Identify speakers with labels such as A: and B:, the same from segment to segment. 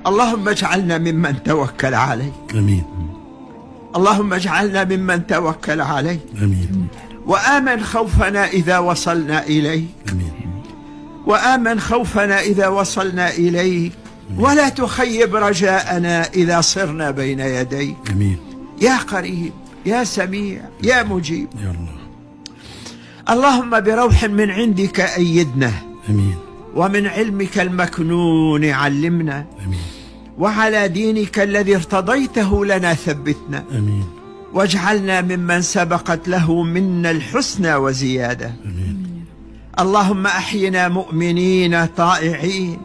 A: اللهم اجعلنا ممن توكل عليك.
B: آمين.
A: اللهم اجعلنا ممن توكل عليك.
B: آمين.
A: وآمن خوفنا إذا وصلنا إليك.
B: آمين.
A: وآمن خوفنا إذا وصلنا إليك. ولا تخيب رجاءنا إذا صرنا بين يديك.
B: آمين.
A: يا قريب يا سميع يا مجيب.
B: يا الله.
A: اللهم بروح من عندك أيدنا.
B: آمين.
A: ومن علمك المكنون علمنا.
B: آمين.
A: وعلى دينك الذي ارتضيته لنا ثبتنا.
B: آمين.
A: واجعلنا ممن سبقت له منا الحسنى وزيادة.
B: آمين.
A: اللهم أحينا مؤمنين طائعين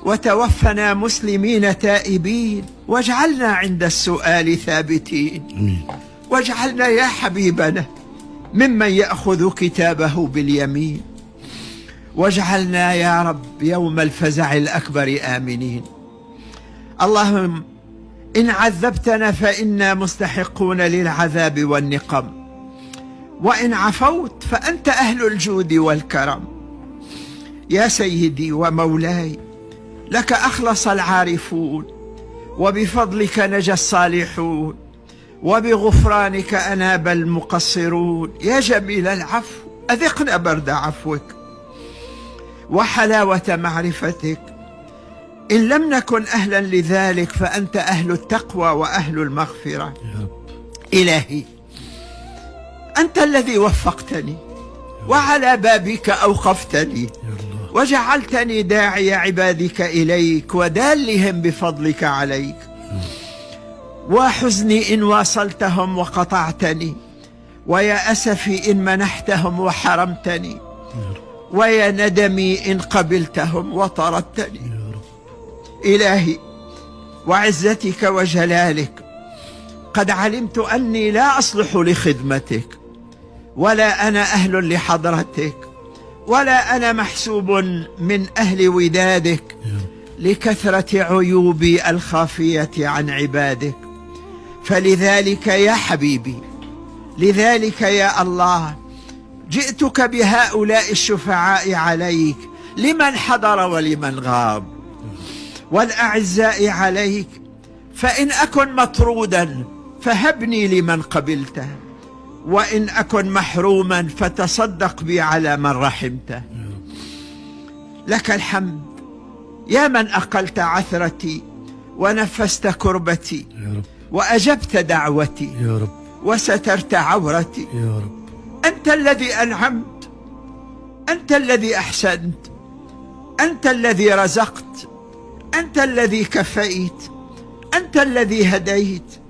A: وتوفنا مسلمين تائبين واجعلنا عند السؤال ثابتين.
B: آمين.
A: واجعلنا يا حبيبنا ممن يأخذ كتابه باليمين. واجعلنا يا رب يوم الفزع الأكبر آمنين. اللهم إن عذبتنا فإنا مستحقون للعذاب والنقم، وإن عفوت فأنت أهل الجود والكرم. يا سيدي ومولاي، لك أخلص العارفون، وبفضلك نجا الصالحون، وبغفرانك أناب المقصرون. يا جميل العفو، أذقنا برد عفوك وحلاوة معرفتك. إن لم نكن أهلا لذلك فأنت أهل التقوى وأهل المغفرة.
B: يا رب.
A: إلهي، أنت الذي وفقتني وعلى بابك أوقفتني،
B: يا الله.
A: وجعلتني داعي عبادك إليك ودالهم بفضلك عليك. وحزني إن واصلتهم وقطعتني، ويا أسفي إن منحتهم وحرمتني، ويا ندمي إن قبلتهم وطردتني.
B: يا رب.
A: إلهي وعزتك وجلالك، قد علمت أني لا أصلح لخدمتك، ولا أنا أهل لحضرتك، ولا أنا محسوب من أهل ودادك، لكثرة عيوبي الخافية عن عبادك. فلذلك يا حبيبي، لذلك يا الله، جئتك بهؤلاء الشفعاء عليك، لمن حضر ولمن غاب، والأعزاء عليك. فإن أكن مطرودا فهبني لمن قبلته، وإن أكن محروما فتصدق بي على من رحمته. لك الحمد يا من أقلت عثرتي ونفست كربتي،
B: يا رب.
A: وأجبت دعوتي،
B: يا رب.
A: وسترت عورتي.
B: يا رب.
A: أنت الذي أنعمت، أنت الذي أحسنت، أنت الذي رزقت، أنت الذي كفيت، أنت الذي هديت،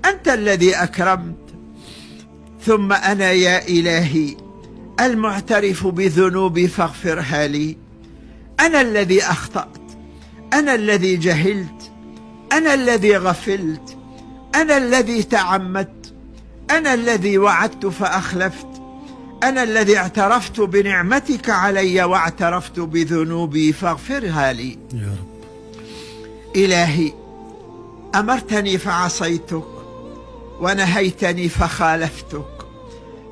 A: أنت الذي أكرمت. ثم أنا يا إلهي المعترف بذنوبي فاغفرها لي. أنا الذي أخطأت، أنا الذي جهلت، أنا الذي غفلت، أنا الذي تعمدت، أنا الذي وعدت فأخلفت، أنا الذي اعترفت بنعمتك علي واعترفت بذنوبي فاغفرها لي.
B: يا رب.
A: إلهي، أمرتني فعصيتك، ونهيتني فخالفتك،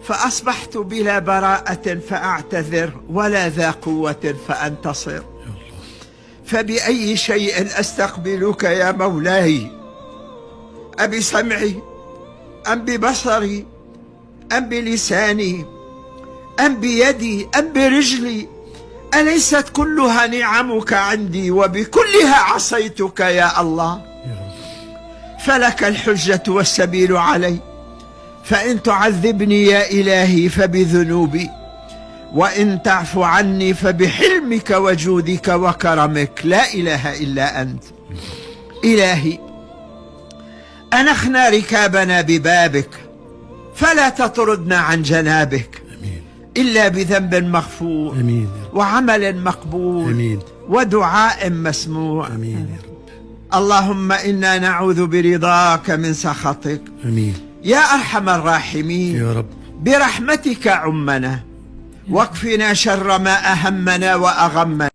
A: فأصبحت بلا براءة فأعتذر، ولا ذا قوة فأنتصر. فبأي شيء أستقبلك يا مولاي؟ أبسمعي أم ببصري أم بلساني أم بيدي أم برجلي؟ أليست كلها نعمك عندي وبكلها عصيتك يا الله؟ فلك الحجة والسبيل علي، فإن تعذبني يا إلهي فبذنوبي، وإن تعفو عني فبحلمك وجودك وكرمك. لا إله إلا أنت. إلهي، أنخنا ركابنا ببابك، فلا تطردنا عن جنابك إلا بذنب مغفور،
B: آمين.
A: وعمل مقبول،
B: آمين.
A: ودعاء مسموع.
B: آمين يا رب.
A: اللهم إنا نعوذ برضاك من سخطك.
B: آمين
A: يا أرحم الراحمين.
B: يا رب.
A: برحمتك عمنا، واكفنا شر ما أهمنا وأغمنا.